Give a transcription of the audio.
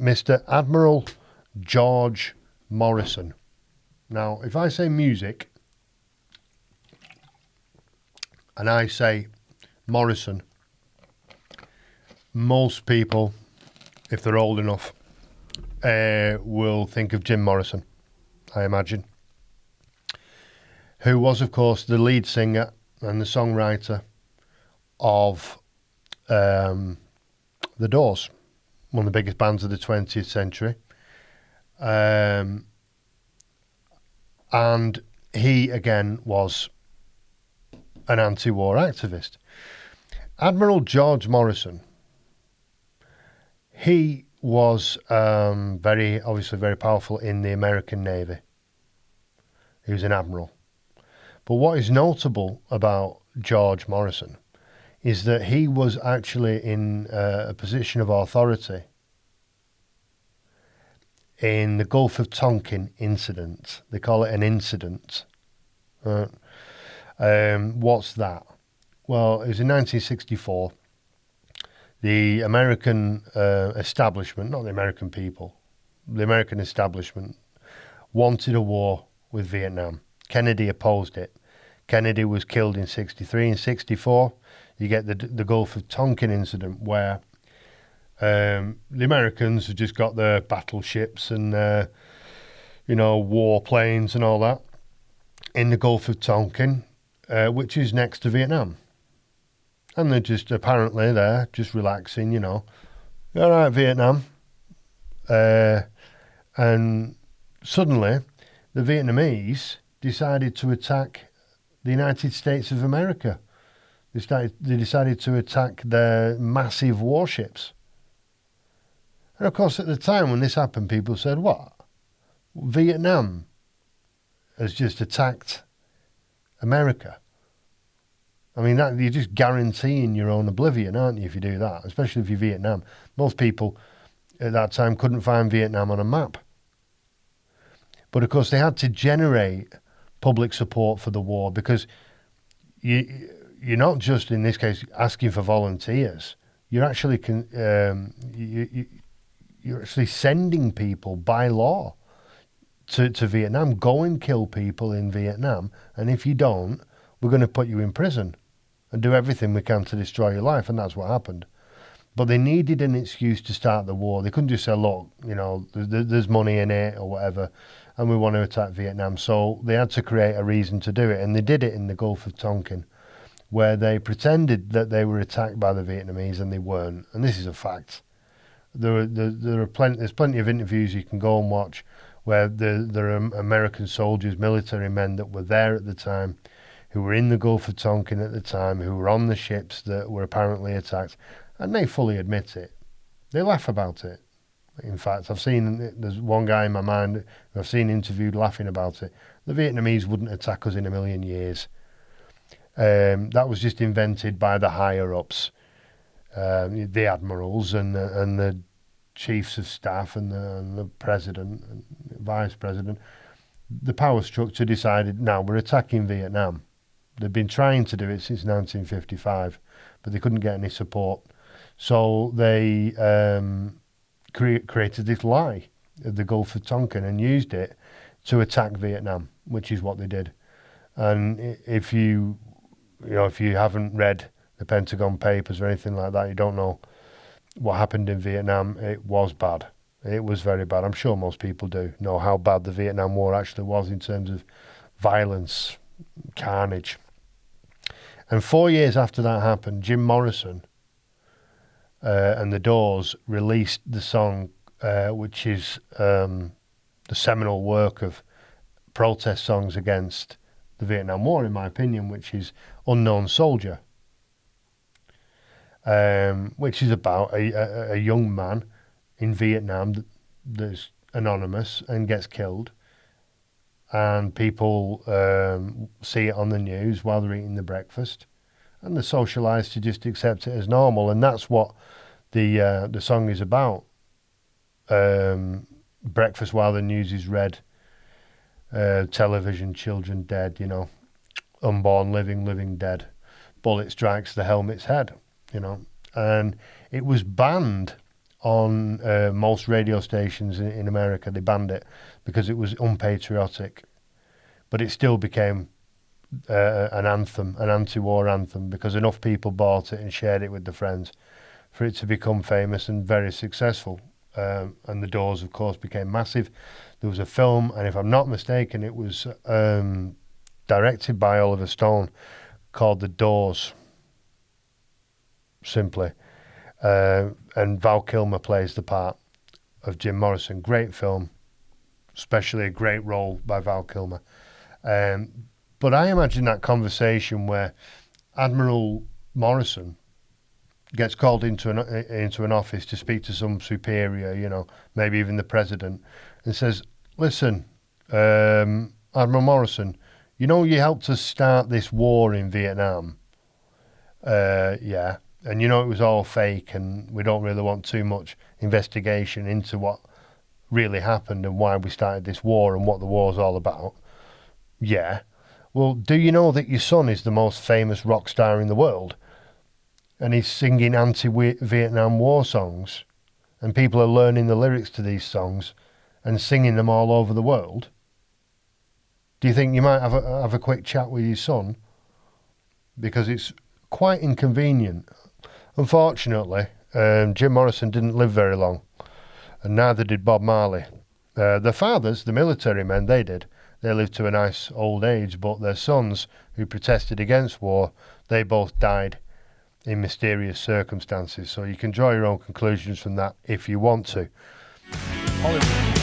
Mr. Admiral George Morrison. Now, if I say music and I say Morrison, most people, if they're old enough, will think of Jim Morrison, I imagine, who was, of course, the lead singer and the songwriter of The Doors, one of the biggest bands of the 20th century. And he, again, was an anti-war activist. Admiral George Morrison, he was obviously very powerful in the American Navy. He was an admiral. But what is notable about George Morrison is that he was actually in a position of authority in the Gulf of Tonkin incident. They call it an incident. What's that? Well, it was in 1964. The American establishment, not the American people, the American establishment wanted a war with Vietnam. Kennedy opposed it. Kennedy was killed in 63. In 64, you get the Gulf of Tonkin incident where the Americans have just got their battleships and war planes and all that in the Gulf of Tonkin, which is next to Vietnam. And they're just apparently there, just relaxing, all right, Vietnam. And suddenly, the Vietnamese decided to attack the United States of America. They decided to attack their massive warships. And of course, at the time when this happened, people said, what? Vietnam has just attacked America. I mean, you're just guaranteeing your own oblivion, aren't you, if you do that, especially if you're Vietnam. Most people at that time couldn't find Vietnam on a map. But, of course, they had to generate public support for the war because you're not just, in this case, asking for volunteers. You're actually you're actually sending people by law to Vietnam. Go and kill people in Vietnam, and if you don't, we're going to put you in prison and do everything we can to destroy your life, and that's what happened. But they needed an excuse to start the war. They couldn't just say, look, there's money in it or whatever, and we want to attack Vietnam. So they had to create a reason to do it, and they did it in the Gulf of Tonkin, where they pretended that they were attacked by the Vietnamese, and they weren't. And this is a fact. There's plenty of interviews you can go and watch where there are American soldiers, military men that were there at the time, who were in the Gulf of Tonkin at the time, who were on the ships that were apparently attacked, and they fully admit it. They laugh about it. In fact, there's one guy in my mind who I've seen interviewed laughing about it. The Vietnamese wouldn't attack us in a million years. That was just invented by the higher-ups, the admirals and the chiefs of staff and the president and vice president. The power structure decided, now we're attacking Vietnam. They've been trying to do it since 1955, but they couldn't get any support. So they created this lie of the Gulf of Tonkin and used it to attack Vietnam, which is what they did. And if you haven't read the Pentagon Papers or anything like that, you don't know what happened in Vietnam. It was bad. It was very bad. I'm sure most people do know how bad the Vietnam War actually was in terms of violence, carnage. And 4 years after that happened, Jim Morrison and the Doors released the song, which is the seminal work of protest songs against the Vietnam War, in my opinion, which is Unknown Soldier, which is about a young man in Vietnam that's anonymous and gets killed, and people see it on the news while they're eating the breakfast, and they're socialised to just accept it as normal, and that's what the song is about. Breakfast while the news is read, television, children dead, unborn living, living dead, bullet strikes the helmet's head, and it was banned on most radio stations in America. They banned it because it was unpatriotic. But it still became an anthem, an anti-war anthem, because enough people bought it and shared it with their friends for it to become famous and very successful. And the Doors, of course, became massive. There was a film, and if I'm not mistaken, it was directed by Oliver Stone, called The Doors, simply. And Val Kilmer plays the part of Jim Morrison. Great film, especially a great role by Val Kilmer. But I imagine that conversation where Admiral Morrison gets called into an office to speak to some superior, you know, maybe even the president, and says, "Listen, Admiral Morrison, you know you helped us start this war in Vietnam. Yeah, and you know it was all fake, and we don't really want too much investigation into what really happened and why we started this war and what the war's all about. Yeah. Well, do you know that your son is the most famous rock star in the world? And he's singing anti-Vietnam War songs, and people are learning the lyrics to these songs and singing them all over the world. Do you think you might have a quick chat with your son? Because it's quite inconvenient." Unfortunately, Jim Morrison didn't live very long, and neither did Bob Marley. Their fathers, the military men, they did. They lived to a nice old age, but their sons, who protested against war, they both died in mysterious circumstances. So you can draw your own conclusions from that if you want to. Hollywood.